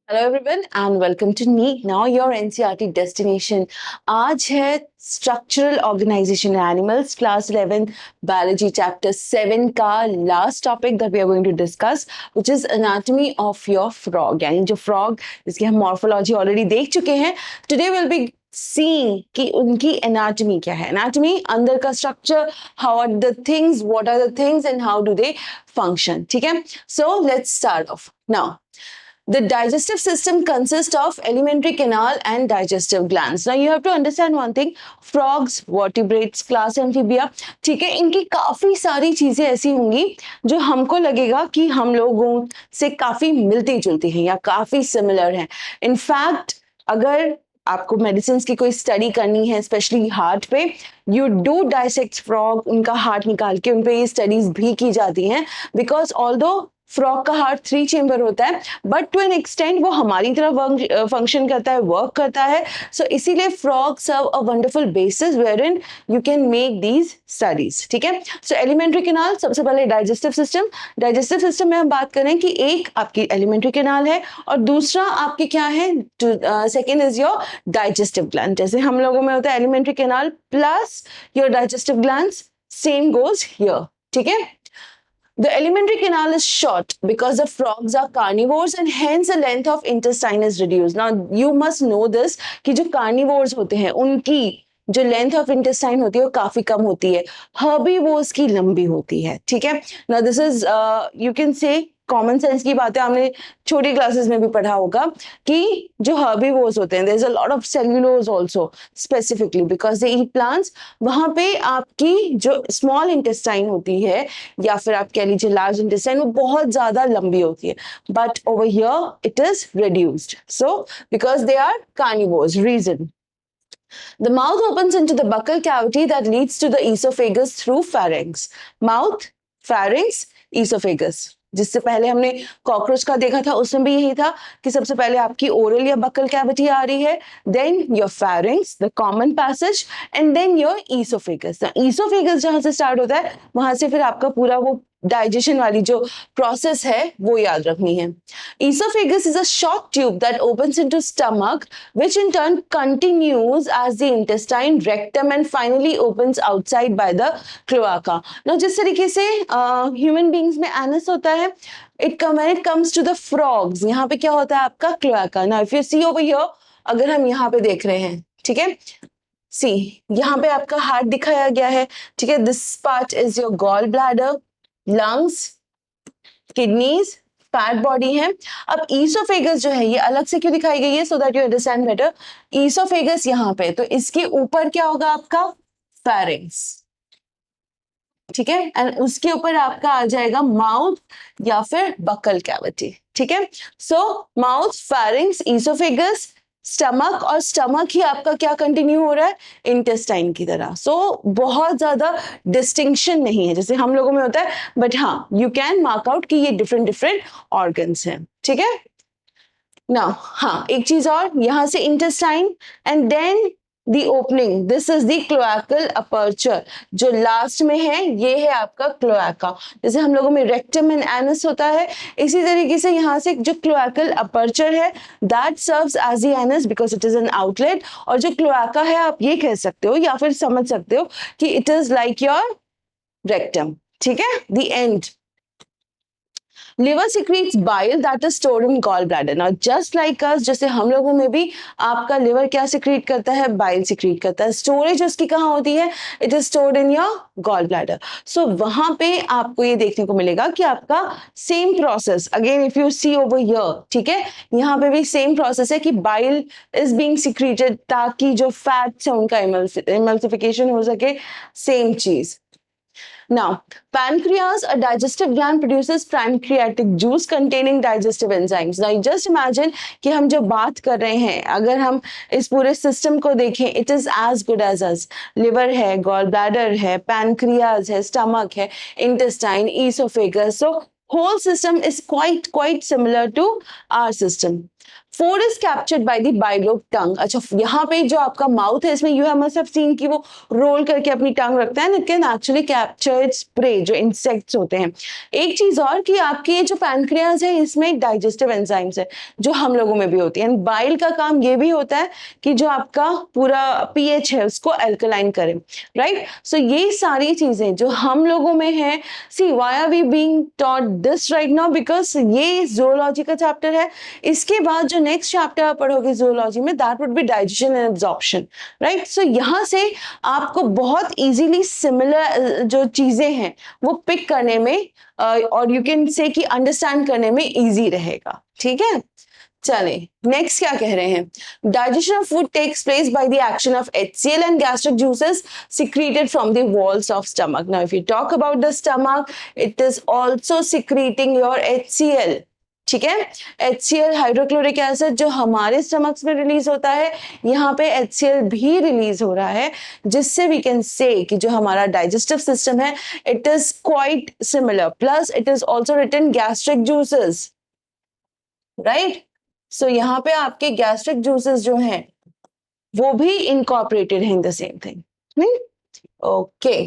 Hello everyone and welcome to NEET now your NCERT destination. आज है structural organisation animals class 11 biology chapter 7 का last topic that we are going to discuss which is anatomy of your frog, यानी जो frog जिसकी हम morphology already देख चुके हैं। टुडे विल बी सीइंग कि उनकी एनाटॉमी क्या है, एनाटॉमी अंदर का structure, how are the things, what are the things and how do they function. ठीक है, so let's start off now. The digestive system consists of alimentary canal and digestive glands. Now you have to understand one thing, frogs, vertebrates, class amphibia, ठीक है, इनकी काफी सारी चीजें ऐसी होंगी जो हमको लगेगा कि हम लोगों से काफी मिलती जुलती हैं या काफी सिमिलर हैं। इनफैक्ट अगर आपको मेडिसिन की कोई स्टडी करनी है स्पेशली हार्ट पे, यू डू डाइसेक्ट फ्रॉग, उनका हार्ट निकाल के उन पे ये स्टडीज भी की जाती हैं बिकॉज ऑल्दो फ्रॉग का हार्ट 3 चेंबर होता है बट टू एन एक्सटेंट वो हमारी तरह फंक्शन करता है, वर्क करता है। सो इसीलिए frog serve a wonderful basis wherein you can make these studies. ठीक है, सो एलिमेंट्री कैनाल, सबसे पहले डाइजेस्टिव सिस्टम। डाइजेस्टिव सिस्टम में हम बात करें कि एक आपकी एलिमेंट्री कैनाल है और दूसरा आपके क्या है, second is your digestive gland. जैसे हम लोगों में होता है alimentary canal plus your digestive glands, same goes here. ठीक है, the alimentary canal is short because the frogs are carnivores and hence the length of intestine is reduced. Now you must know this कि जो carnivores होते हैं उनकी जो length of intestine होती है वो काफी कम होती है, हर्बीवोर्स की लंबी होती है। ठीक है, now this is you can से कॉमन सेंस की बातें हमने छोटी क्लासेस में भी पढ़ा होगा कि जो हर्बीवोर्स होते हैं, there is a lot of cellulose also specifically because they eat plants. वहां पे आपकी जो स्मॉल इंटेस्टाइन होती है या फिर आप कह लीजिए लार्ज इंटेस्टाइन, वो बहुत ज्यादा लंबी होती है but over here it is reduced, so because they are carnivores. Reason, the mouth opens into the buccal cavity that leads to the esophagus through pharynx. Mouth, pharynx, esophagus. जिससे पहले हमने cockroach का देखा था उसमें भी यही था कि सबसे पहले आपकी ओरल या बकल कैविटी आ रही है, then your pharynx the common passage and then your oesophagus. Oesophagus जहां से स्टार्ट होता है वहां से फिर आपका पूरा वो डाइजेशन वाली जो प्रोसेस है वो याद रखनी है। Esophagus is a short tube that opens into stomach, which in turn continues as the intestine, rectum and finally opens outside by the cloaca. Now जिस तरीके से human beings में anus होता है, when it comes to the frogs, यहाँ पे क्या होता है आपका cloaca. Now if you see over here, अगर हम यहाँ पे देख रहे हैं, ठीक है, सी यहाँ पे आपका हार्ट दिखाया गया है। ठीक है, this part is your gall bladder, lungs, kidneys, fat body है। अब ईसोफेगस जो है ये अलग से क्यों दिखाई गई है, so that you understand better. Oesophagus यहाँ पे, तो इसके ऊपर क्या होगा आपका फैरिंग्स, ठीक है, एंड उसके ऊपर आपका आ जाएगा माउथ या फिर बकल कैविटी। ठीक है, सो माउथ, फैरिंग्स, ईसोफेगस, स्टमक, और स्टमक ही आपका क्या कंटिन्यू हो रहा है, इंटेस्टाइन की तरह। सो बहुत ज्यादा डिस्टिंक्शन नहीं है जैसे हम लोगों में होता है, बट हाँ यू कैन मार्क आउट कि ये डिफरेंट डिफरेंट ऑर्गन्स हैं। ठीक है, नाउ हाँ एक चीज और, यहां से intestine and then the opening, this is the cloacal aperture, जो लास्ट में है ये है आपका क्लोएका। जैसे हम लोगों में रेक्टम एंड एनस होता है, इसी तरीके से यहाँ से जो क्लोएकल अपर्चर है that serves as the anus because it is an outlet, और जो क्लोएका है आप ये कह सकते हो या फिर समझ सकते हो कि it is like your rectum. ठीक है, the end. Liver secretes bile that is stored in gallbladder. Now just like us, जैसे हम लोगों में भी आपका लिवर क्या सिक्रीट करता है, बाइल सिक्रीट करता है। स्टोरेज उसकी कहाँ होती है, it is stored in your gall bladder. So वहां पे आपको ये देखने को मिलेगा कि आपका same process, again if you see over here, ठीक है, यहाँ पे भी सेम प्रोसेस है कि बाइल इज बीइंग सिक्रीटेड ताकि जो फैट्स है उनका इमल्सिफिकेशन हो सके, सेम चीज। Now, pancreas, a digestive gland, produces pancreatic juice containing digestive enzymes. Now, you just imagine कि हम जो बात कर रहे हैं, अगर हम इस पूरे सिस्टम को देखें, it is as good as us. Liver है, गॉल ब्लैडर है, पैनक्रियाज है, स्टमक है, intestine, oesophagus, so whole system is quite similar to our system. Food is captured by the bilobed tongue. अच्छा, यहाँ पे जो आपका माउथ है इसमें you have must have seen कि वो रोल करके अपनी टंग रखता है, it can actually capture its prey, जो इंसेक्ट्स होते हैं। एक चीज और कि आपके जो पैनक्रियाज है इसमें डाइजेस्टिव एंजाइम्स है जो हम लोगों में भी होती है, एंड बाइल का काम ये भी होता है कि जो आपका पूरा पीएच है उसको एल्कलाइन करे, राइट। सो ये सारी चीजें जो हम लोगों में है, see why are we being taught this right now, because ये जूलॉजी का चैप्टर है। इसके बाद जो नेक्स्ट चैप्टर आप पढ़ोगे जूलॉजी में, that would be digestion and absorption, right. So यहां से आपको बहुत इजीली सिमिलर जो चीजें हैं वो पिक करने में और यू कैन से कि अंडरस्टैंड करने में इजी रहेगा, ठीक है। चले नेक्स्ट क्या कह रहे हैं, digestion of food takes place by the action of HCl and gastric juices secreted from the walls of stomach. Now if you talk about the stomach, it is also secreting your HCl, ठीक है। HCl hydrochloric acid जो हमारे stomachs में release होता है, यहाँ पे HCl भी रिलीज हो रहा है, जिससे वी कैन से कि जो हमारा डाइजेस्टिव सिस्टम है it is quite similar, plus it is also written gastric juices, right. So यहाँ पे आपके गैस्ट्रिक जूसेस जो हैं वो भी इनकॉर्पोरेटेड हैं in the same thing, okay.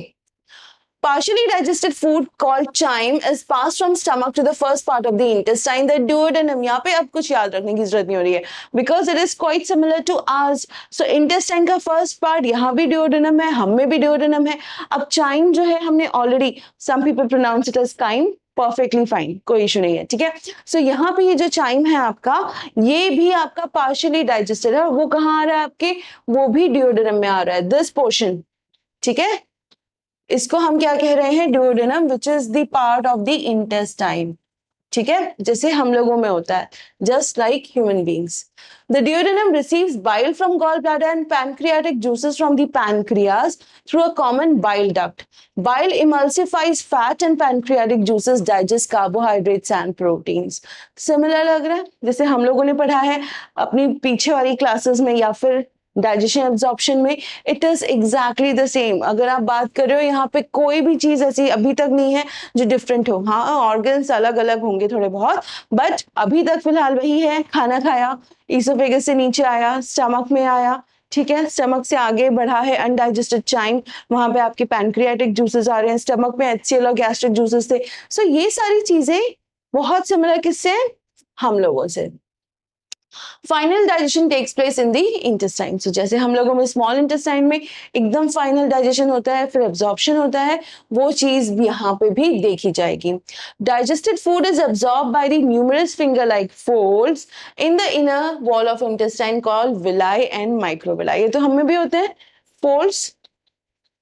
Partially digested food called chyme is passed from stomach to the first part of the intestine, the duodenum. यहाँ पे अब कुछ याद रखने की जरूरत नहीं हो रही है because it is quite similar to ours. So intestine का first part यहाँ भी duodenum है, हम में भी duodenum है। अब chyme जो है हमने already, some people pronounce it as chyme, perfectly fine, कोई इशू नहीं है, ठीक है। सो यहाँ पे ये जो चाइम है आपका, ये भी आपका पार्शियली डाइजेस्टेड है, वो कहाँ आ रहा है आपके, वो भी डिओडेनम में आ रहा है, दिस पोर्शन, ठीक है। इसको हम क्या कह रहे हैं, duodenum, which is the part of the intestine, ठीक है, जैसे हम लोगों में होता है, just like human beings. The duodenum receives bile from gallbladder and pancreatic juices from the pancreas through a common bile duct. Bile emulsifies fat and pancreatic juices digest carbohydrates and proteins. Similar लग रहा है जैसे हम लोगों ने पढ़ा है अपनी पीछे वाली क्लासेस में या फिर डाइजेशन एब्जॉर्प्शन में, it is exactly the same. अगर आप बात कर रहे हो यहाँ पे कोई भी चीज ऐसी अभी तक नहीं है जो डिफरेंट हो, हाँ ऑर्गन्स अलग अलग होंगे थोड़े बहुत, बट अभी तक फिलहाल वही है, खाना खाया, ईसोफेगस से नीचे आया, स्टमक में आया, ठीक है, स्टमक से आगे बढ़ा है अनडाइजेस्टेड चाइम, वहां पे आपके पैनक्रियाटिक जूसेस आ रहे हैं, स्टमक में HCl और गैस्ट्रिक जूसेस थे। सो ये सारी चीजें बहुत सिमिलर किससे, हम लोगों से। Final digestion takes place in the intestine. So जैसे हम लोगों में स्मॉल इंटेस्टाइन में एकदम फाइनल डाइजेशन होता है, फिर एब्जॉर्प्शन होता है, वो चीज भी यहाँ पे भी देखी जाएगी। Digested food is absorb by the numerous finger like folds in the inner wall of intestine called villi and microvilli. ये तो हम में भी होते हैं फोल्ड्स,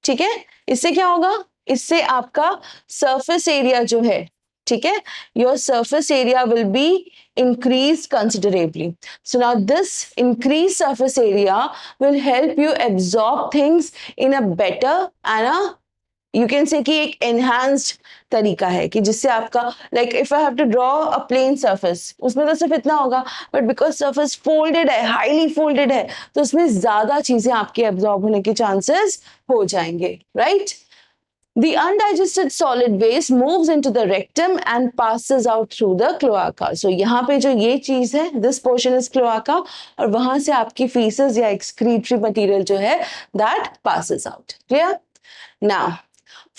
ठीक है। इससे क्या होगा, इससे आपका सरफेस एरिया जो है, ठीक है, your surface area will be increased considerably. So now this increased surface area will help you absorb things in a better and a, you can say कि एक enhanced तरीका है कि जिससे आपका like if I have to draw a plain surface, उसमें तो सिर्फ इतना होगा, but because surface folded है, highly folded है, तो उसमें ज्यादा चीजें आपके absorb होने के chances हो जाएंगे, right? The undigested solid waste moves into the rectum and passes out through the cloaca. So यहाँ पे जो ये चीज है, this portion is cloaca, और वहां से आपकी feces या excretory material जो है that passes out. Clear? Now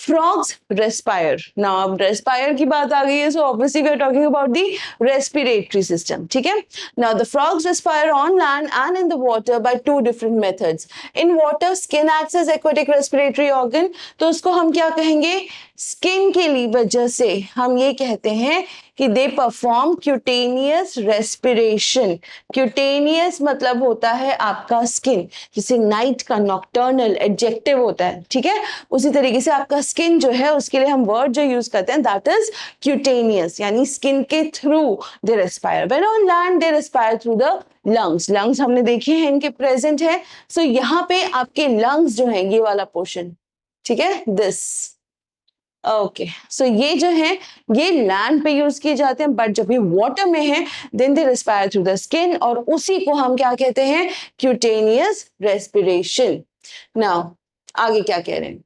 frogs respire. Now अब respire की बात आ गई है, so obviously we are talking about the respiratory system, ठीक है। Now the frogs respire on land and in the water by two different methods. In water skin acts as aquatic respiratory organ, तो उसको हम क्या कहेंगे, skin के लिए वजह से हम ये कहते हैं कि they perform cutaneous respiration. Cutaneous मतलब होता है आपका स्किन, जिसे नाइट का नॉक्टर्नल एडजेक्टिव होता है, ठीक है, उसी तरीके से आपका स्किन जो है उसके लिए हम वर्ड जो यूज करते हैं दैट इज क्यूटेनियस, यानी स्किन के through they respire. When on land they respire through the lungs. Lungs हमने देखे हैं, इनके प्रेजेंट है। सो यहाँ पे आपके लंग्स जो है, ये वाला पोर्शन, ठीक है, दिस, ओके। सो ये जो है ये लैंड पे यूज किए जाते हैं, बट जब ये वाटर में है then they respire through the skin, और उसी को हम क्या कहते हैं, क्यूटेनियस रेस्पिरेशन। नाउ आगे क्या कह रहे हैं,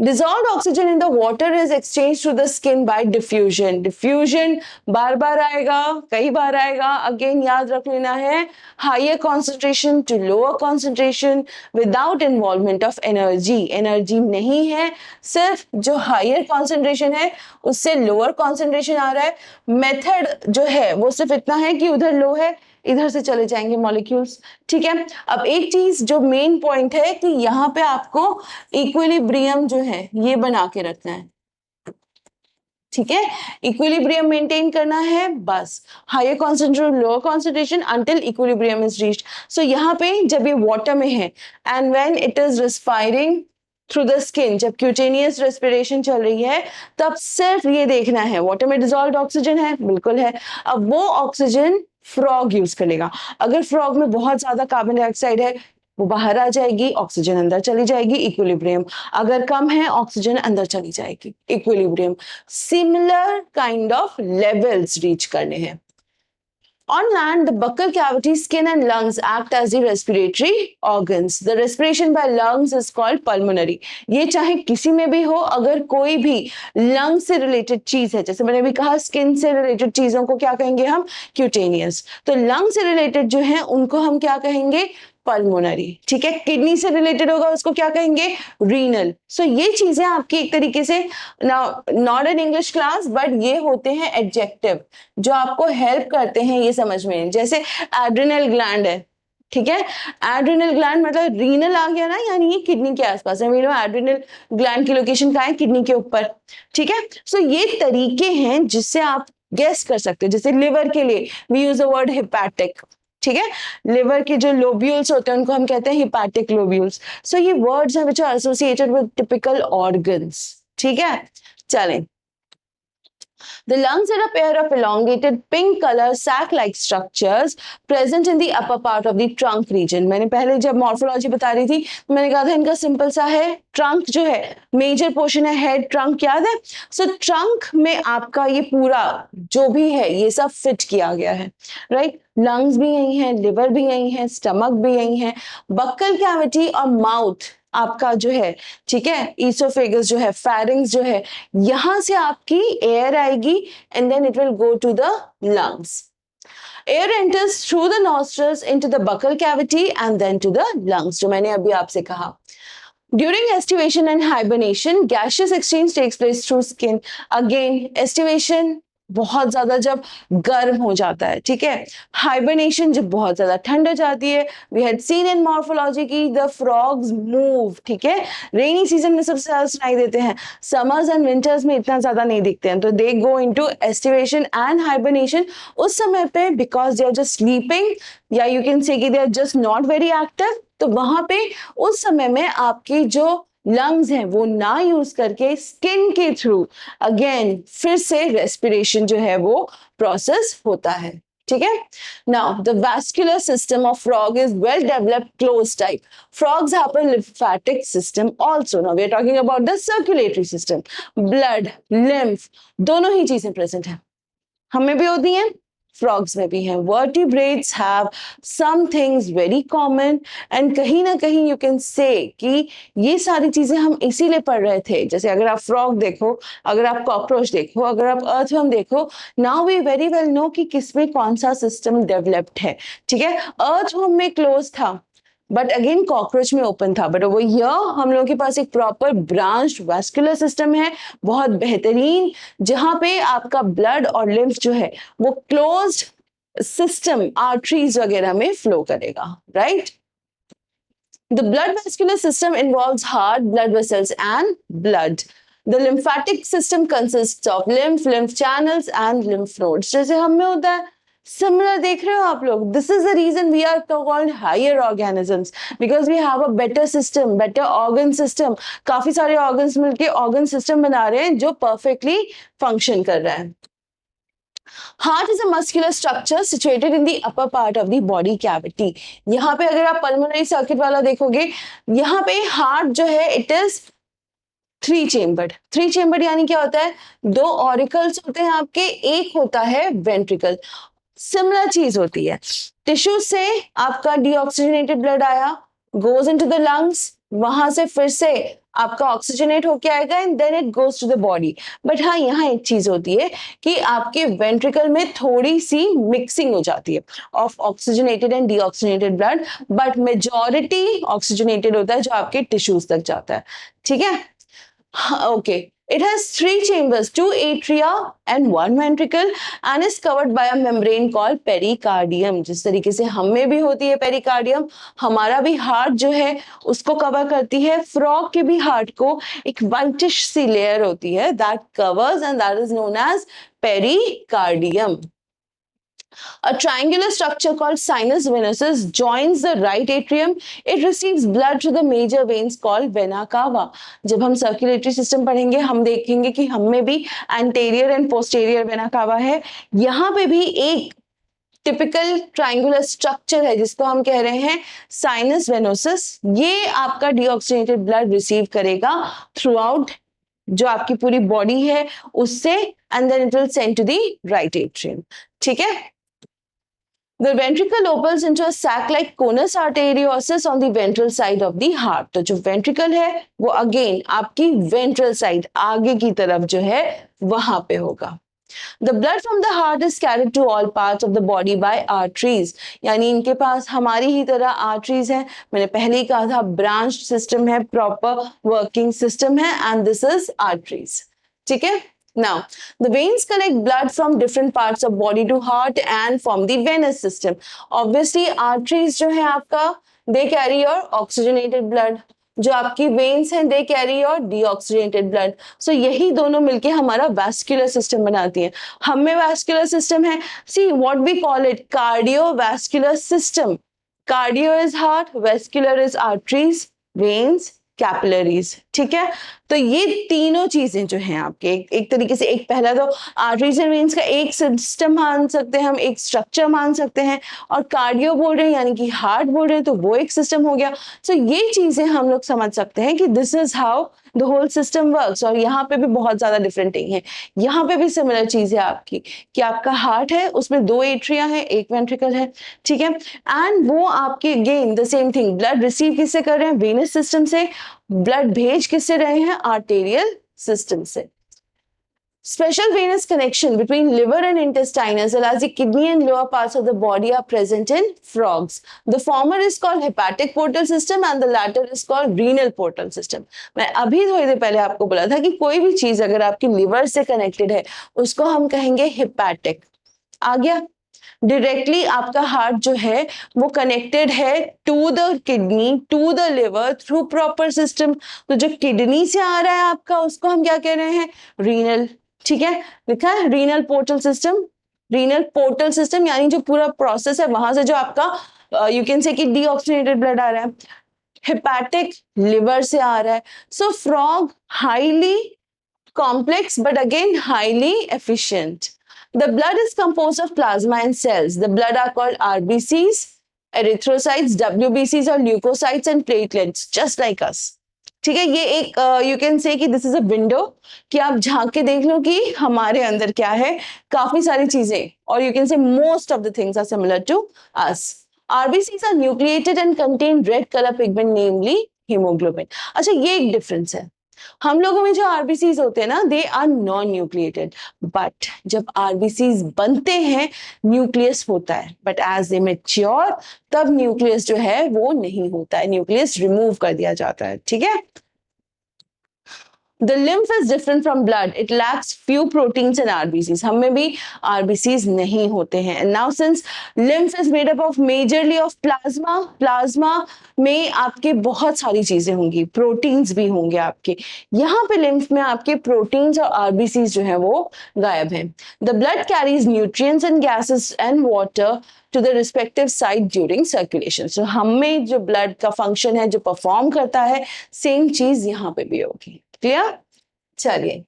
Dissolved oxygen in the water is exchanged through the skin by diffusion. Diffusion बार बार आएगा, कई बार आएगा. Again याद रख लेना है, higher concentration to lower concentration without involvement of energy. Energy नहीं है, सिर्फ जो higher concentration है उससे lower concentration आ रहा है. Method जो है वो सिर्फ इतना है कि उधर low है, इधर से चले जाएंगे मॉलिक्यूल्स. ठीक है. अब एक चीज जो मेन पॉइंट है कि यहाँ पे आपको इक्विलिब्रियम जो है ये बना के रखना है. ठीक है, इक्विलिब्रियम मेंटेन करना है बस. Higher concentration lower concentration until equilibrium is reached. So यहाँ पे जब ये वाटर में है and when it is respiring through the skin, जब क्यूटेनियस रेस्पिरेशन चल रही है तब सिर्फ ये देखना है वाटर में डिसॉल्व्ड ऑक्सीजन है, बिल्कुल है. अब वो ऑक्सीजन फ्रॉग यूज करेगा. अगर फ्रॉग में बहुत ज्यादा कार्बन डाइऑक्साइड है वो बाहर आ जाएगी, ऑक्सीजन अंदर चली जाएगी, इक्विलिब्रियम. अगर कम है ऑक्सीजन अंदर चली जाएगी, equilibrium. Similar kind of levels reach करने हैं. On land, the buccal cavity, skin and lungs act as the respiratory organs. The respiration by lungs is called pulmonary. ये चाहे किसी में भी हो, अगर कोई भी लंग से रिलेटेड चीज है, जैसे मैंने भी कहा स्किन से रिलेटेड चीजों को क्या कहेंगे हम, क्यूटेनियस. तो लंग से रिलेटेड जो है उनको हम क्या कहेंगे, पल्मोनरी. ठीक है. किडनी से रिलेटेड होगा उसको क्या कहेंगे, रीनल. सो ये चीजें आपकी एक तरीके से not in English class but ये होते हैं एडजेक्टिव जो आपको हेल्प करते हैं ये समझ में. जैसे एड्रिनल ग्लैंड है, ठीक है. एड्रिनल ग्लैंड मतलब रीनल आ गया ना, यानी ये किडनी के आसपास है. एड्रिनल ग्लैंड की लोकेशन कहाँ है, किडनी के ऊपर. ठीक है. सो ये तरीके हैं जिससे आप गेस कर सकते हो. जैसे लिवर के लिए we use the word hepatic. ठीक है. लिवर के जो लोब्यूल्स होते हैं उनको हम कहते हैं हिपैटिक लोब्यूल्स. सो ये वर्ड्स हैं which are associated with typical organs. ठीक है. चलें. The lungs are a pair of elongated pink color sac-like structures present in the upper part of the trunk region. मैंने पहले जब मॉर्फोलॉजी बता रही थी तो मैंने कहा था इनका सिंपल सा है. ट्रंक जो है मेजर पोर्शन है, हेड ट्रंक, याद है. सो ट्रंक में आपका ये पूरा जो भी है ये सब फिट किया गया है, राइट. लंग्स भी यही है, लिवर भी यही है, स्टमक भी यही है. बक्कल कैविटी और माउथ आपका जो है, ठीक है, ईसोफेगस जो है, फेरिंग्स जो है, यहां से आपकी एयर आएगी and then it will go to the lungs. Air enters through the nostrils into the buccal cavity and then to the lungs, जो मैंने अभी आपसे कहा. During estivation and hibernation, gaseous exchange takes place through skin. Again, estivation बहुत ज्यादा जब गर्म हो जाता है, ठीक है. हाइबरनेशन जब बहुत ज्यादा ठंड हो जाती है. We had seen in morphology की द फ्रॉग्स मूव. ठीक है. रेनी सीजन में सबसे ज्यादा सुनाई देते हैं, समर्स एंड विंटर्स में इतना ज्यादा नहीं दिखते हैं. तो they go into aestivation and hibernation. उस समय पे because they are just sleeping या यू कैन से कि they are just not very active, तो वहां पे उस समय में आपकी जो लंग्स हैं वो ना यूज करके स्किन के थ्रू अगेन फिर से रेस्पिरेशन जो है वो प्रोसेस होता है. ठीक है. Now the vascular system of frog is well developed close type. Frogs have a lymphatic system also. Now we are talking about the circulatory system. Blood, lymph, दोनों ही चीजें प्रेजेंट हैं. हमें भी होती हैं, फ्रॉग्स में भी हैं. Vertebrates have some things very common and कहीं ना कहीं यू कैन से कि ये सारी चीजें हम इसीलिए पढ़ रहे थे. जैसे अगर आप फ्रॉग देखो, अगर आप कॉकरोच देखो, अगर आप अर्थवर्म देखो, now we very well know कि किसमें कौन सा सिस्टम डेवलप्ड है. ठीक है. अर्थवर्म में क्लोज था बट अगेन कॉकरोच में ओपन था. बट वो हियर हम लोगों के पास एक प्रॉपर ब्रांच्ड वैस्कुलर सिस्टम है, बहुत बेहतरीन, जहां पे आपका ब्लड और लिम्फ जो है वो क्लोज्ड सिस्टम आर्टरीज वगैरह में फ्लो करेगा, right. The blood vascular system involves heart, blood vessels and blood. The lymphatic system consists of lymph channels and lymph nodes. जैसे हम में होता है, सिमिलर देख रहे हो आप लोग. This is the reason we are called higher organisms because we have a better system, better organ system. काफी सारे ऑर्गन्स मिलके ऑर्गन सिस्टम बना रहे हैं जो परफेक्टली फंक्शन कर रहा है. Heart is a muscular structure situated in the upper part of the body cavity. यहाँ पे अगर आप pulmonary circuit वाला देखोगे, यहाँ पे हार्ट जो है it is three chambered. Three chambered यानी क्या होता है, दो ऑरिकल्स होते हैं आपके, एक होता है वेंट्रिकल. सिमिलर चीज होती है. टिश्यू से आपका डीऑक्सीजनेटेड ब्लड आया, गोज इनटू द लंग्स, वहां से फिर से आपका ऑक्सीजनेट होके आएगा and then it goes to the body. But हाँ, यहाँ एक चीज होती है कि आपके वेंट्रिकल में थोड़ी सी मिक्सिंग हो जाती है of oxygenated and deoxygenated blood, but majority oxygenated होता है जो आपके टिश्यूज तक जाता है। ठीक है, okay. It has 3 chambers, 2 atria and 1 ventricle and is covered by a membrane called pericardium. जिस तरीके से हम में भी होती है pericardium, हमारा भी हार्ट जो है उसको कवर करती है। फ्रॉग के भी हार्ट को एक whitish सी लेयर होती है that covers and that is known as pericardium. A triangular structure called sinus venosus joins the right atrium. It receives blood through the major veins called vena cava. जब हम circulatory system पढ़ेंगे हम देखेंगे कि हम में भी anterior and posterior vena cava है। यहाँ पे भी एक टिपिकल ट्राइंगुलर स्ट्रक्चर है जिसको हम कह रहे हैं साइनस वेनोसस। ये आपका डीऑक्सीजनेटेड ब्लड रिसीव करेगा थ्रू आउट जो आपकी पूरी बॉडी है उससे, and then it will send to the right atrium. ठीक है, The ventricle opens into a sac-like conus arteriosus on the ventral side of the heart. तो जो ventricle है वो अगेन आपकी ventral side आगे की तरफ जो है वहां पे होगा। The blood from the heart is carried to all parts of the body by arteries. यानी इनके पास हमारी ही तरह arteries है। मैंने पहले ही कहा था branched system है, proper working system है, and this is arteries. ठीक है? Now, the veins collect blood from different parts of body to heart and from the venous system. Obviously, arteries जो है आपका they carry your oxygenated blood. जो आपकी veins हैं they carry your deoxygenated blood. So यही दोनों मिलके हमारा vascular system बनाती हैं। हम में vascular system है, see what we call it, cardiovascular system. Cardio is heart, vascular is arteries, veins, capillaries. ठीक है, तो ये तीनों चीजें जो हैं आपके एक तरीके से एक पहला तो आर्टरीज एंड वेन्स का एक सिस्टम मान सकते हैं हम, एक स्ट्रक्चर मान सकते हैं, और कार्डियो बोल रहे हैं यानी कि हार्ट बोल रहे हैं तो वो एक सिस्टम हो गया। सो ये चीजें हम लोग समझ सकते हैं कि this is how the whole system works. और यहाँ पे भी बहुत ज्यादा डिफरेंट नहीं है, यहाँ पे भी सिमिलर चीज है आपकी कि आपका हार्ट है उसमें 2 एट्रिया है, 1 वेंट्रिकल है। ठीक है, एंड वो आपके again the same thing, blood receive किससे कर रहे हैं, वेनस सिस्टम से, ब्लड भेज किससे रहे हैं, आर्टेरियल सिस्टम से। Special venous connection between liver and intestine as well as the kidney and lower parts of the body are present in frogs. The former is called hepatic portal system and the latter is called renal portal system. मैं अभी थोड़ी देर पहले आपको बोला था कि कोई भी चीज अगर आपकी लिवर से कनेक्टेड है उसको हम कहेंगे हेपैटिक। आ गया, डायरेक्टली आपका हार्ट जो है वो कनेक्टेड है to the kidney, to the liver through proper system. तो जो किडनी से आ रहा है आपका उसको हम क्या कह रहे हैं, रीनल। ठीक है, लिखा है renal portal system. Renal portal system यानी जो पूरा प्रोसेस है वहां से जो आपका यू कैन से कि डीऑक्सीजनेटेड ब्लड आ रहा है। हेपैटिक लिवर से आ रहा है। So frog highly complex but again highly efficient. The blood is composed of plasma and cells. The blood are called RBCs, erythrocytes, WBCs or leukocytes and platelets, just like us. ठीक है, ये एक you can say कि this is a window कि आप झांक के देख लो कि हमारे अंदर क्या है, काफी सारी चीजें, और you can say most of the things are similar to us. RBCs are nucleated and contain red color pigment, namely hemoglobin. अच्छा, ये एक डिफरेंस है। हम लोगों में जो आरबीसीज होते हैं ना they are non nucleated, but जब आरबीसीज बनते हैं न्यूक्लियस होता है, बट एज दे मैच्योर तब न्यूक्लियस जो है वो नहीं होता है, न्यूक्लियस रिमूव कर दिया जाता है। ठीक है, The lymph is different from blood. It lacks few proteins and RBCs. हम में भी RBCs नहीं होते हैं. And now since lymph is made up of majorly of plasma, plasma में आपके बहुत सारी चीजें होंगी, प्रोटीन्स भी होंगे आपके। यहाँ पे lymph में आपके प्रोटीन्स और RBCs जो है वो गायब हैं. The blood carries nutrients and gases and water to the respective site during circulation. So हम में जो blood का function है, जो perform करता है, same चीज यहाँ पे भी होगी. Clear? चलिए,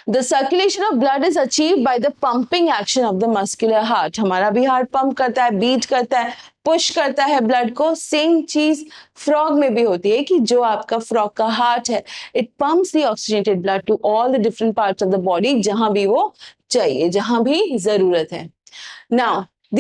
The circulation of blood is achieved by the pumping action of the muscular heart. हमारा भी हार्ट पंप करता है, बीट करता है, पुश करता है ब्लड को। सेम चीज फ्रॉग में भी होती है कि जो आपका फ्रॉग का हार्ट है, it pumps the oxygenated blood to all the different parts of the body जहां भी वो चाहिए, जहां भी जरूरत है। नाउ द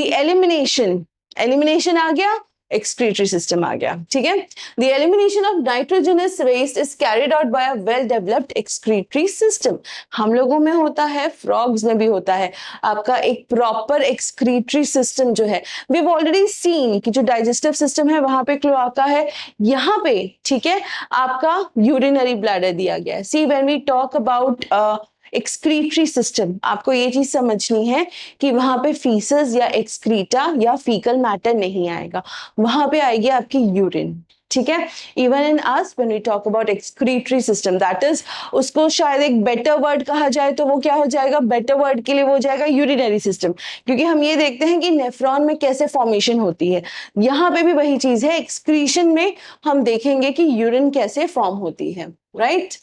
एलिमिनेशन आ गया, एक्सक्रीटरी सिस्टम आ गया, ठीक है। The elimination of nitrogenous waste is carried out by a well developed excretory system. हम लोगों में होता है, फ्रॉग्स में भी होता है, आपका एक प्रॉपर एक्सक्रीटरी सिस्टम जो है। वी हैव ऑलरेडी सीन कि जो डाइजेस्टिव सिस्टम है वहां पे क्लोआका है, यहाँ पे ठीक है आपका यूरिनरी ब्लैडर दिया गया है। See when we talk about excretory system, आपको ये चीज समझनी है कि वहां पे फीसस या एक्सक्रीटा या फीकल मैटर नहीं आएगा, वहां पे आएगी आपकी यूरिन, ठीक है। Even in us when we talk about excretory system, that is, उसको शायद एक बेटर वर्ड कहा जाए तो वो क्या हो जाएगा, बेटर वर्ड के लिए वो हो जाएगा यूरिनरी सिस्टम, क्योंकि हम ये देखते हैं कि नेफ्रॉन में कैसे फॉर्मेशन होती है, यहाँ पे भी वही चीज है, एक्सक्रीशन में हम देखेंगे कि यूरिन कैसे फॉर्म होती है, right.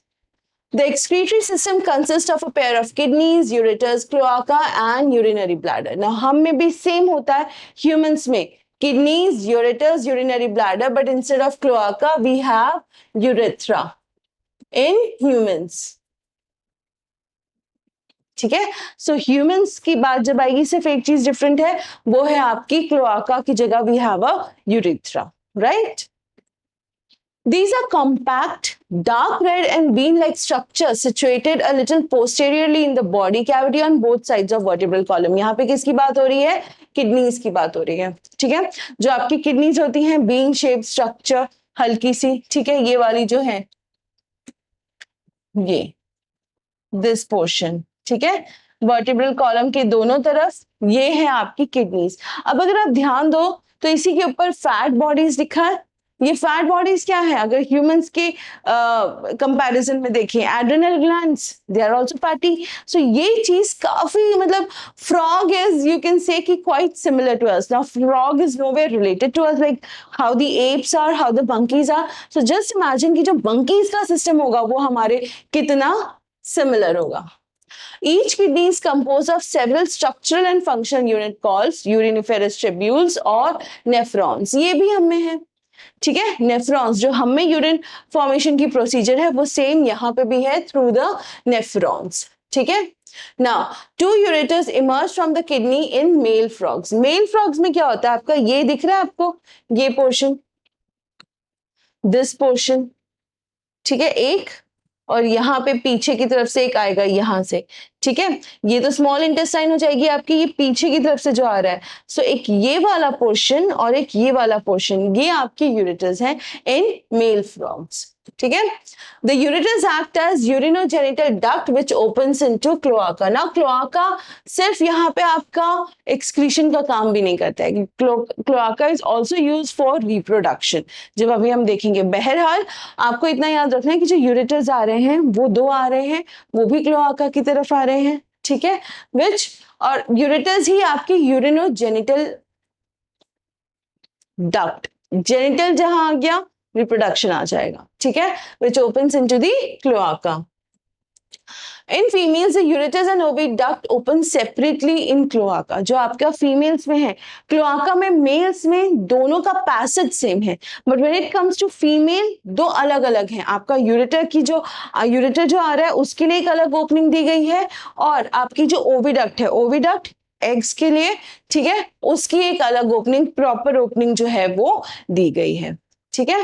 The excretory system consists of a pair of kidneys, ureters, cloaca and urinary bladder. Now हम में भी same होता है humans में, kidneys, ureters, urinary bladder, but instead of cloaca we have urethra in humans. ठीक है, so humans की बात जब आएगी सिर्फ एक चीज डिफरेंट है, वो है आपकी क्लोआका की जगह we have a urethra, right. These are compact, dark red and bean-like structures situated a little posteriorly in the body cavity on both sides of vertebral column. यहाँ पे किसकी बात हो रही है, किडनीज की बात हो रही है, ठीक है। जो आपकी किडनीज होती हैं, बीन शेप स्ट्रक्चर हल्की सी, ठीक है, ये वाली जो है, ये दिस पोर्शन, ठीक है, वर्टिब्रल कॉलम के दोनों तरफ ये है आपकी किडनीज। अब अगर आप ध्यान दो तो इसी के ऊपर फैट बॉडीज लिखा है, ये फैट बॉडीज क्या है, अगर ह्यूमंस के कंपैरिजन में देखें, adrenal glands they are also fatty, so ये चीज काफी मतलब frog is, you can say कि quite similar to us. Now frog is nowhere related to us, like how the apes are, how the monkeys are, so just imagine कि जो monkeys का system होगा वो हमारे कितना सिमिलर होगा। Each kidney is composed of several structural and functional unit called uriniferous tubules और nephrons. ये भी हम में है, ठीक है। नेफ्रॉन्स जो हम में यूरिन फॉर्मेशन की प्रोसीजर है वो सेम यहाँ पे भी है थ्रू द नेफ्रॉन्स, ठीक है। Now two ureters emerge from the kidney in male frogs. Male frogs में क्या होता है, आपका ये दिख रहा है आपको, ये पोर्शन, दिस पोर्शन, ठीक है, एक, और यहाँ पे पीछे की तरफ से एक आएगा यहाँ से, ठीक है। ये तो स्मॉल इंटेस्टाइन हो जाएगी आपकी, ये पीछे की तरफ से जो आ रहा है, सो एक ये वाला पोर्शन और एक ये वाला पोर्शन, ये आपके यूरेटर्स हैं इन मेल फ्रॉग्स, ठीक है। The ureters act as urinogenital duct which opens into cloaca. Now cloaca सिर्फ यहाँ पे आपका एक्सक्रीशन का काम भी नहीं करता है, cloaca is also used for reproduction, जब अभी हम देखेंगे। बहरहाल आपको इतना याद रखना है कि जो यूरेटर्स आ रहे हैं वो दो आ रहे हैं, वो भी क्लोआका की तरफ आ रहे हैं, ठीक है, विच, और यूरेटर्स ही आपकी यूरिनोजेनिटल डक्ट, जेनिटल जहां आ गया रिप्रोडक्शन आ जाएगा, ठीक है, which opens into the cloaca. In females, the ureters and oviduct open separately in cloaca. जो आपका फीमेल्स में है, क्लोआका में मेल्स में दोनों का पैसेज सेम है, but when it comes to female दो अलग अलग हैं। आपका यूरेटर की जो यूरेटर जो आ रहा है उसके लिए एक अलग ओपनिंग दी गई है, और आपकी जो ओविडक्ट है, ओविडक्ट एग्स के लिए, ठीक है, उसकी एक अलग ओपनिंग, प्रॉपर ओपनिंग जो है वो दी गई है, ठीक है।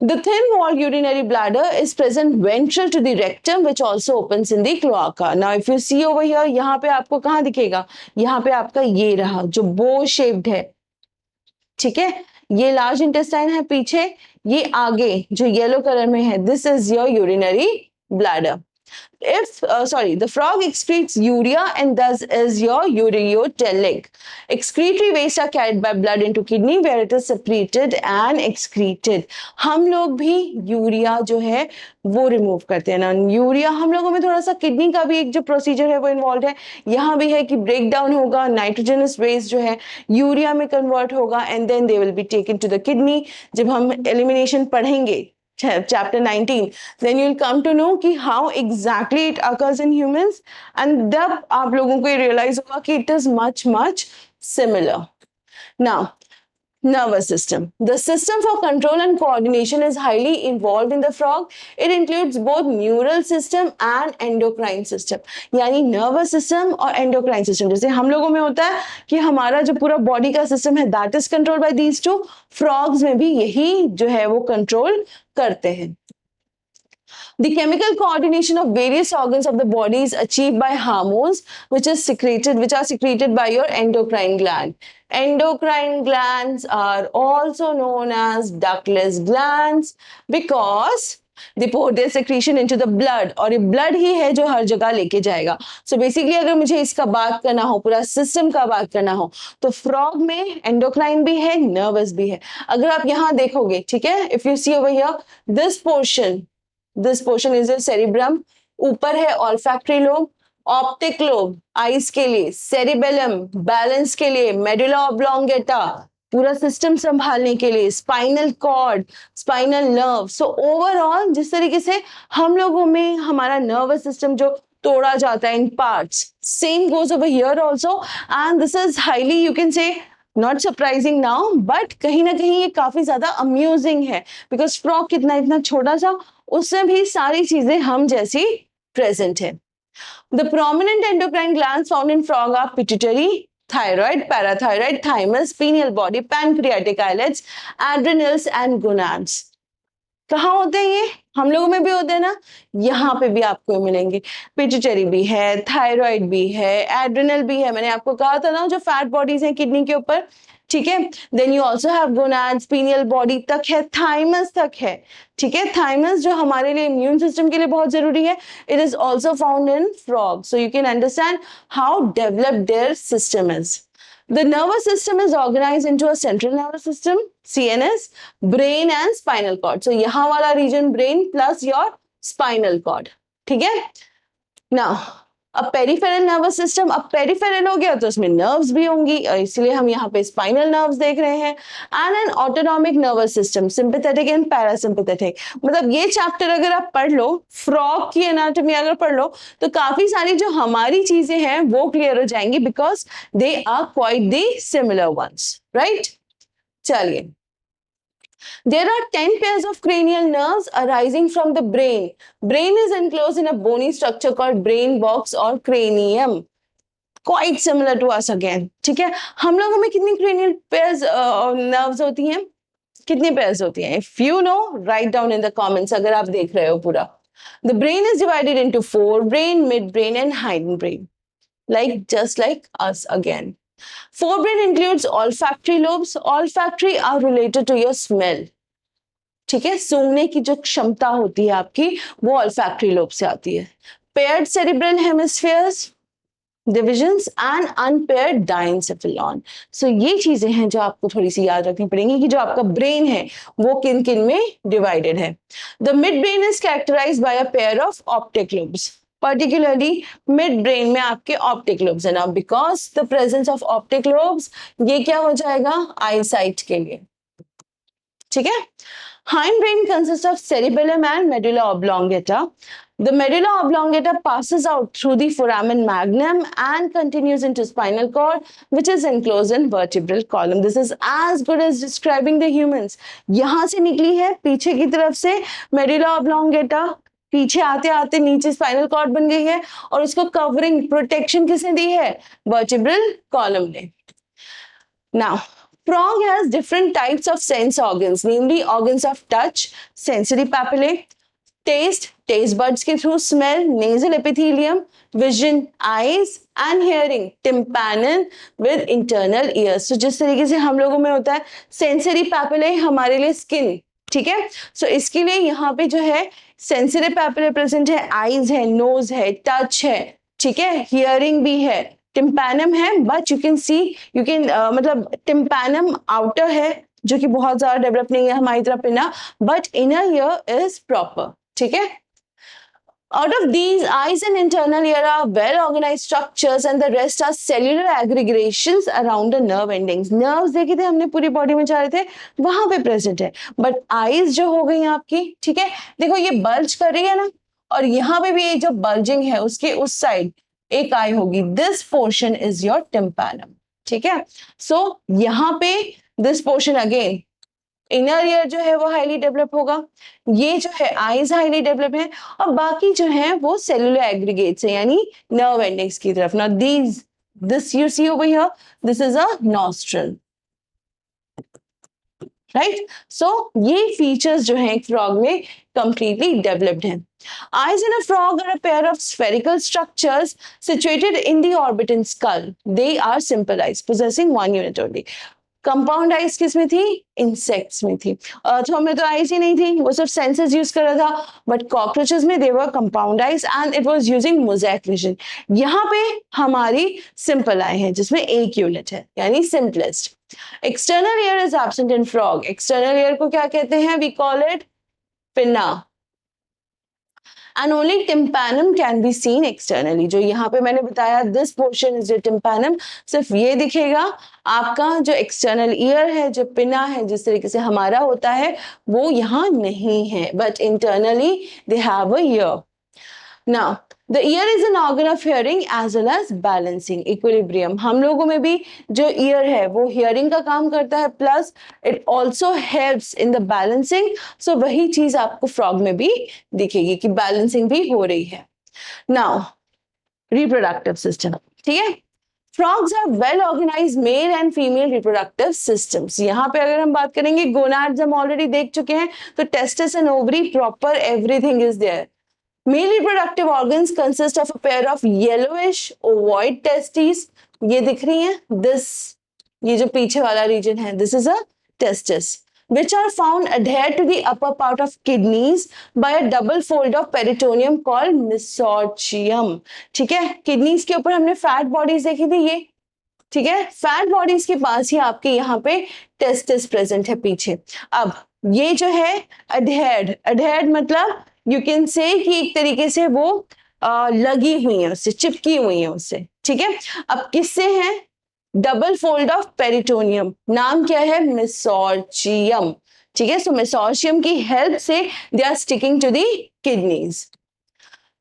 The thin walled urinary bladder is present ventral to the rectum, which also opens in the cloaca. Now, if you see over here, यहाँ पे आपको कहाँ दिखेगा, यहाँ पे आपका ये रहा जो बो शेप्ड है, ठीक है, ये लार्ज इंटेस्टाइन है पीछे, ये आगे जो येलो कलर में है, this is your urinary bladder. If the frog excretes urea and thus is your ureotelic. Excretory waste are carried by blood into kidney where it is separated and excreted. हम लोग भी urea जो है वो remove करते हैं ना, urea हम लोगों में थोड़ा सा किडनी का भी एक जो प्रोसीजर है वो इन्वॉल्व है, यहाँ भी है कि ब्रेक डाउन होगा, नाइट्रोजनस वेस्ट जो है यूरिया में कन्वर्ट होगा and then they will be taken to the kidney. जब हम एलिमिनेशन पढ़ेंगे chapter 19, then you'll come to know कि how exactly it occurs in humans, and तब आप लोगों को ये realize होगा कि it is much similar. Now Nervous system. The system for control and coordination is highly involved in the frog. It includes both neural system and endocrine system. यानी nervous system और endocrine system. जैसे हम लोगों में होता है कि हमारा जो पूरा body का system है that is controlled by these two. Frogs में भी यही जो है वो control करते हैं. The chemical coordination of various organs of the body is achieved by hormones which are secreted by your endocrine gland. Endocrine glands are also known as ductless glands because they pour their secretion into the blood और ये blood ही है जो हर जगह लेके जाएगा. So basically अगर मुझे इसका बात करना हो, पूरा system का बात करना हो, तो frog में endocrine भी है, nervous भी है. अगर आप यहाँ देखोगे, ठीक है, if you see over here, this portion is your cerebrum. ऊपर है olfactory lobe, optic lobe eyes के लिए, cerebellum balance के लिए, medulla oblongata पूरा सिस्टम संभालने के लिए, spinal cord, spinal nerve. So overall जिस तरीके से हम लोगों में हमारा नर्वस सिस्टम जो तोड़ा जाता है in parts, same goes over here also. And this is highly you can say not surprising now, but कहीं ना कहीं ये काफी ज्यादा अम्यूजिंग है बिकॉज फ्रॉग कितना इतना छोटा सा, उसमें भी सारी चीजें हम जैसी प्रेजेंट है. The prominent endocrine glands found in frog are pituitary, thyroid, parathyroid, thymus, pineal body, pancreatic islets, adrenals and gonads. कहाँ होते हैं ये? हम लोगों में भी होते हैं ना, यहाँ पे भी आपको मिलेंगे. पिट्यूटरी भी है, थायराइड भी है, एड्रिनल भी है. मैंने आपको कहा था ना जो फैट बॉडीज हैं किडनी के ऊपर, ठीक है. Then you also have gonads, pineal body तक है, थाइमस तक है, ठीक है. थाइमस जो हमारे लिए इम्यून सिस्टम के लिए बहुत जरूरी है, it is also found in frog. So you can understand how developed there system is. The nervous system is organized into a central nervous system, CNS, brain and spinal cord. So यहाँ वाला region brain plus your spinal cord. ठीक है? Now, अब peripheral nervous system, अब peripheral हो गया तो उसमें नर्व्स भी होंगी, इसलिए हम यहाँ पे स्पाइनल नर्व्स देख रहे हैं. And an autonomic nervous system, sympathetic and parasympathetic. मतलब ये चैप्टर अगर आप पढ़ लो, फ्रॉग की एनाटॉमी अगर पढ़ लो, तो काफी सारी जो हमारी चीजें हैं वो क्लियर हो जाएंगी because they are quite the similar ones, right. चलिए, there are 10 pairs of cranial nerves arising from the brain. Brain is enclosed in a bony structure called brain box or cranium. Quite similar to us again. ठीक है, हम लोगों में कितनी cranial pairs nerves होती हैं? कितनी pairs होती हैं? If you know, write down in the comments अगर आप देख रहे हो पूरा. The brain is divided into forebrain, midbrain and hindbrain. Just like us again. Forebrain includes olfactory lobes. Olfactory are related to your smell. ठीक है, सूंघने की जो क्षमता होती है आपकी वो olfactory lobe से आती है. Paired cerebral hemispheres, divisions and unpaired diencephalon. So ये चीजें हैं जो आपको थोड़ी सी याद रखनी पड़ेंगी कि जो आपका ब्रेन है वो किन किन में डिवाइडेड है. The midbrain is characterized by a pair of optic lobes. Particularly midbrain में आपके optic lobes है. Now because the presence of optic lobes, ये क्या हो जाएगा? eyesight के लिए. ठीक है. Hindbrain consists of cerebellum and medulla oblongata. The medulla oblongata passes out through the foramen magnum and continues into spinal cord, which is enclosed in vertebral column. This is as good as describing the humans. यहाँ से निकली है पीछे की तरफ से medulla oblongata, पीछे आते आते नीचे स्पाइनल कॉर्ड बन गई है और उसको कवरिंग प्रोटेक्शन किसने दी है? वर्टिब्रल कॉलम ने. Now, frog has different types of sense organs, namely organs of touch, sensory papillae, taste buds के through, smell, nasal epithelium, vision, eyes, and hearing, tympanum with internal ears. So जिस तरीके से हम लोगों में होता है sensory papillae हमारे लिए skin, ठीक है. सो इसके लिए यहाँ पे जो है सेंसिटिव पैपिला प्रेजेंट है, आईज है, नोज है, टच है, ठीक है, हियरिंग भी है, टिम्पैनम है, बट यू कैन सी मतलब टिम्पैनम आउटर है जो कि बहुत ज्यादा डेवलप नहीं है हमारी तरफ पिना, but inner ear is proper. ठीक है. Out of these, eyes and internal ear are well-organized structures and the rest are cellular aggregations around the nerve endings. Nerves देखे थे हमने पूरी बॉडी में जा रहे थे, वहां पे प्रेजेंट है. बट आईज जो हो गई आपकी, ठीक है, देखो ये बल्ज कर रही है ना, और यहाँ पे भी ये जो बल्जिंग है उसके उस साइड एक आई होगी. This portion is your tympanum. ठीक है। सो यहाँ पे this portion again inner ear जो है वो हाईली डेवलप होगा, ये जो है आईज हाईली डेवलप है, और बाकी जो है वो सेलुलर एग्रीगेट्स है यानी नर्व एंडिंग्स की तरफ। Now this you see over here, this is a nostril, right. So ये फीचर्स जो हैं एक फ्रॉग में कंप्लीटली डेवलप्ड हैं। Eyes in a frog are a pair of spherical structures situated in the orbit and skull. They are simple eyes possessing one unit only. Compound eyes किस में थी? Insects में थी। अर्थवर्म में तो eyes ही नहीं थी, वो सिर्फ सेंसेस यूज कर रहा था, बट कॉकरोचेस में they were compound eyes and it was using mosaic vision. यहाँ पे हमारी सिंपल आई है जिसमें एक यूनिट है यानी simplest. External ear is absent in frog. External ear को क्या कहते हैं? We call it pinna, and only tympanum can be seen externally। जो यहाँ पे मैंने बताया this portion is the tympanum, सिर्फ ये दिखेगा। आपका जो एक्सटर्नल ईयर है, जो पिना है जिस तरीके से हमारा होता है, वो यहाँ नहीं है, but internally they have a ear। Now the ear is an organ of hearing as well as balancing equilibrium। हम लोगों में भी जो ear है वो hearing का काम करता है, plus it also helps in the balancing। so वही चीज आपको frog में भी दिखेगी कि balancing भी हो रही है। Now reproductive system, ठीक है। Frogs have well organized male and female reproductive systems। यहाँ पे अगर हम बात करेंगे gonads हम already देख चुके हैं, तो testis and ovary proper everything is there। Male reproductive organs consist of a pair of yellowish ovoid testes। ये दिख रही हैं, this ये जो पीछे वाला region है, this is a testis, which are found adhered to the upper part of kidneys by a double fold of peritoneum called mesorchium। ठीक है, kidneys के ऊपर हमने fat bodies देखी थी ये, ठीक है, फैट बॉडीज के पास ही आपके यहाँ पे टेस्टिस प्रेजेंट है पीछे। अब ये जो है अडहेर्ड मतलब यू कैन से कि एक तरीके से वो लगी हुई है उससे, चिपकी हुई है उससे, ठीक है। अब किससे है? डबल फोल्ड ऑफ पेरिटोनियम, नाम क्या है? मेसोर्चियम, ठीक है। सो मेसोर्चियम की हेल्प से they are sticking to the kidneys.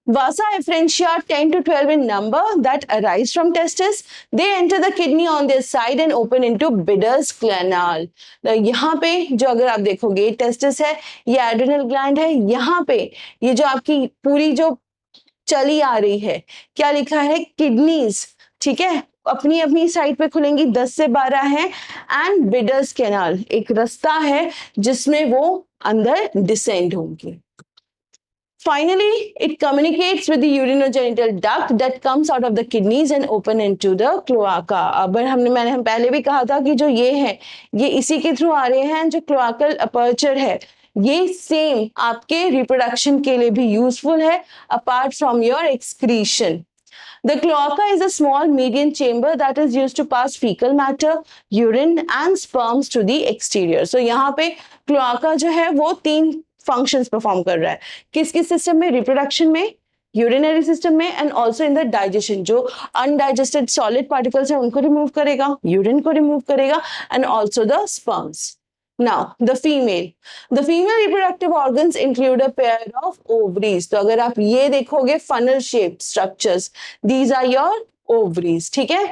Vasa efferentia 10 to 12 in number that arise from testis. They enter the kidney on their side and open into Bidder's canal। यहाँ पे जो अगर आप देखोगे testis है, ये adrenal gland है, यहाँ पे ये जो आपकी पूरी जो चली आ रही है, क्या लिखा है? किडनीज, ठीक है, अपनी अपनी साइड पे खुलेंगी, 10 से 12 है, एंड बिडर्स कैनाल एक रास्ता है जिसमें वो अंदर डिसेंड होंगी। Finally, it communicates with the urinogenital duct that comes out of the kidneys and open into the cloaca। अब मैंने पहले भी कहा था कि जो ये है ये इसी के थ्रू आ रहे हैं, जो क्लोआकल अपर्चर है ये सेम आपके रिप्रोडक्शन के लिए भी यूजफुल है apart from your excretion. The cloaca is a small median chamber that is used to pass fecal matter, urine and sperms to the exterior। So यहाँ पे cloaca जो है वो 3 फंक्शंस परफॉर्म कर रहा है। किस किस सिस्टम में? रिप्रोडक्शन में, यूरिनरी सिस्टम में, and also in the digestion. जो अनडाइजेस्टेड सॉलिड पार्टिकल्स है उनको रिमूव करेगा, यूरिन को रिमूव करेगा, and also the sperms. Now the female reproductive organs include a pair of ovaries। तो अगर आप ये देखोगे funnel shaped structures, these are your ovaries, ठीक है।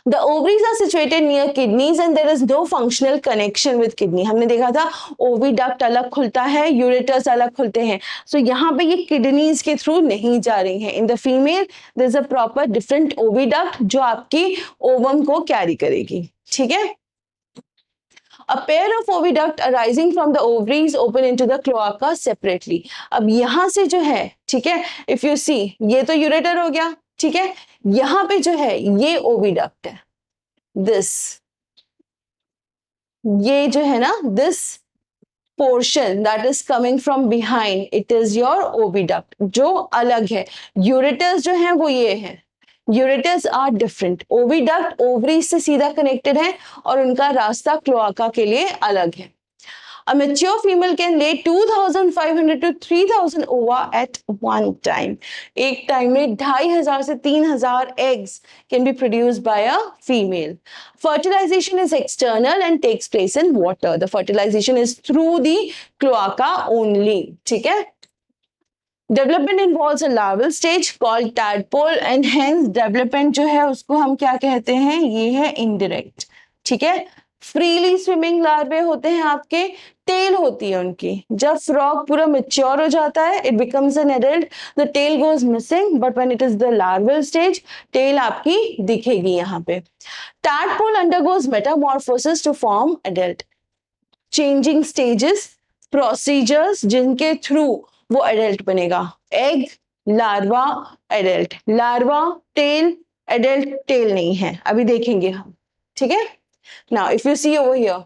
The ovaries are situated near kidneys and there is no functional connection with kidney। हमने देखा था oviduct अलग खुलता है, ureters अलग खुलते हैं, so यहाँ पे ये kidneys के थ्रू नहीं जा रही हैं। In the female there is a proper different oviduct जो आपकी ovum को carry करेगी, ठीक है। A pair of oviduct arising from the ovaries open into the cloaca separately। अब यहाँ से जो है, ठीक है, if you see ये तो ureter हो गया, ठीक है, यहाँ पे जो है ये ओविडक्ट है, ये जो है ना this portion that is coming from behind, it is your oviduct जो अलग है। यूरेटर्स जो है वो ये है, ureters are different. Oviduct ovary से सीधा कनेक्टेड है और उनका रास्ता क्लोआका के लिए अलग है। A mature female can lay 2,500 to 3,000 ova at one time। एक टाइम में 2,500 से 3,000 eggs can be produced by a female। Fertilization is external and takes place in water। The fertilization is through the cloaca only, ठीक है। Development involves a larval stage called tadpole and hence development जो है उसको हम क्या कहते हैं, ये है इनडायरेक्ट। ठीक है, फ्रीली स्विमिंग लार्वे होते हैं आपके, टेल होती है उनकी। जब फ्रॉग पूरा मेच्योर हो जाता है, it becomes an adult, the tail goes missing, but when it is the larval stage tail आपकी दिखेगी यहाँ पे। Tadpole undergoes metamorphosis to form adult, changing stages, procedures जिनके थ्रू वो एडल्ट बनेगा। Egg, larva, adult, larva, tail, adult, tail नहीं है, अभी देखेंगे हम। ठीक है, now if you see over here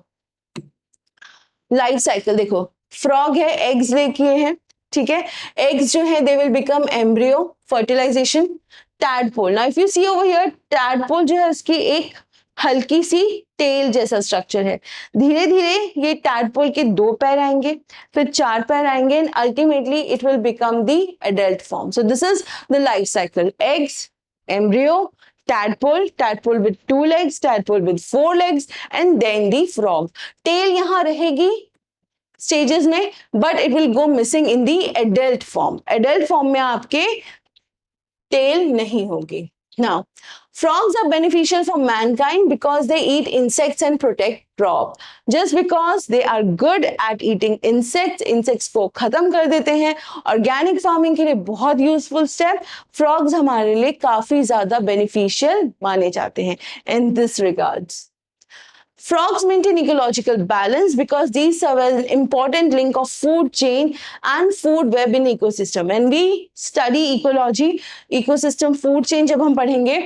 life cycle देखो, फ्रॉग है, एग्स ले किए हैं। ठीक है, एग्स जो है they will become embryo, fertilization, tadpole. Now if you see over here, tadpole जो है उसकी एक हल्की सी टेल जैसा स्ट्रक्चर है। धीरे धीरे ये टैडपोल के 2 पैर आएंगे, फिर 4 पैर आएंगे, and ultimately it will become the adult form. So this is the life cycle, eggs, embryo, tadpole, tadpole with 2 legs, tadpole with 4 legs, and then the frog. Tail यहाँ रहेगी stages में, but it will go missing in the adult form. Adult form में आपके tail नहीं होगी. Now, frogs are beneficial for mankind because they eat insects and protect crop. Just because they are good at eating insects, insects को खत्म कर देते हैं, organic farming के लिए बहुत useful step, frogs हमारे लिए काफी ज़्यादा beneficial माने जाते हैं in this regards. Frogs maintain ecological balance because these serve as an important link of food chain and food web in ecosystem. When we study ecology, ecosystem, food chain जब हम पढ़ेंगे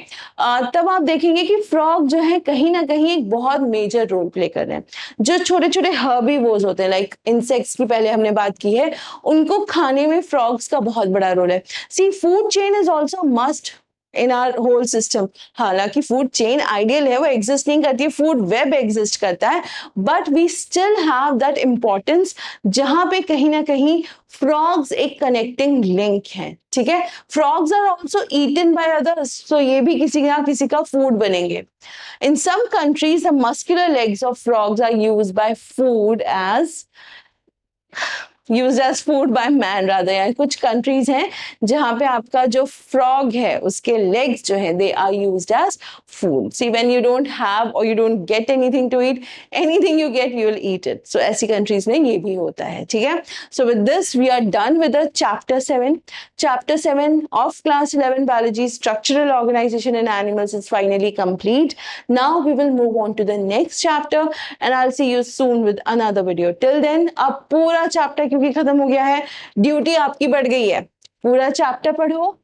तब आप देखेंगे कि फ्रॉग जो है कहीं ना कहीं एक बहुत मेजर रोल प्ले कर रहे हैं। जो छोटे छोटे हर्बीवोर्स होते हैं, लाइक इंसेक्ट्स की पहले हमने बात की है, उनको खाने में फ्रॉग्स का बहुत बड़ा रोल है। See food chain is also must in our whole system. हालांकि फूड चेन आइडियल है, वो एग्जिस्ट नहीं करती है, फूड वेब एग्जिस्ट करता है, but we still have that importance जहां पे कहीं ना कहीं फ्रॉग्स एक कनेक्टिंग लिंक है। ठीक है, frogs are also eaten by others, so ये भी किसी ना किसी का फूड बनेंगे। In some countries the muscular legs of frogs are used by food as use as food by man rather. यानी कुछ कंट्रीज हैं जहां पे आपका जो फ्रॉग है उसके लेग्स जो है they are used as food. See when you don't have और you don't get anything to eat, anything you get you will eat it. So ऐसी कंट्रीज में ये भी होता है। ठीक है, so with this we are done with the chapter 7। Chapter 7 of class 11 biology, structural organization in animals is finally complete. Now we will move on to the next chapter and I'll see you soon with another video. Till then, अब पूरा chapter क्योंकि खत्म हो गया है, duty आपकी बढ़ गई है। पूरा चैप्टर पढ़ो,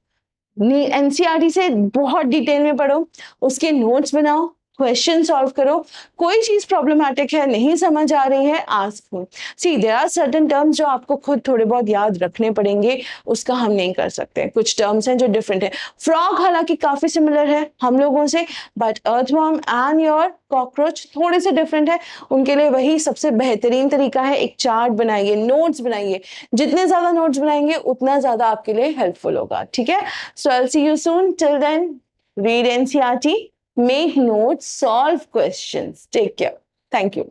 एनसीईआरटी से बहुत डिटेल में पढ़ो, उसके नोट्स बनाओ, क्वेश्चन सॉल्व करो। कोई चीज प्रॉब्लमैटिक है, नहीं समझ आ रही है, ask me. See there are certain terms जो आपको खुद थोड़े बहुत याद रखने पड़ेंगे, उसका हम नहीं कर सकते। कुछ टर्म्स हैं जो डिफरेंट है। फ्रॉग हालांकि काफी सिमिलर है हम लोगों से, but earthworm and your cockroach थोड़े से डिफरेंट है। उनके लिए वही सबसे बेहतरीन तरीका है, एक चार्ट बनाइए, नोट्स बनाइए। जितने ज्यादा नोट्स बनाएंगे उतना ज्यादा आपके लिए हेल्पफुल होगा। ठीक है, so I will see you soon. Till then, read NCERT, make notes, solve questions. Take care. Thank you.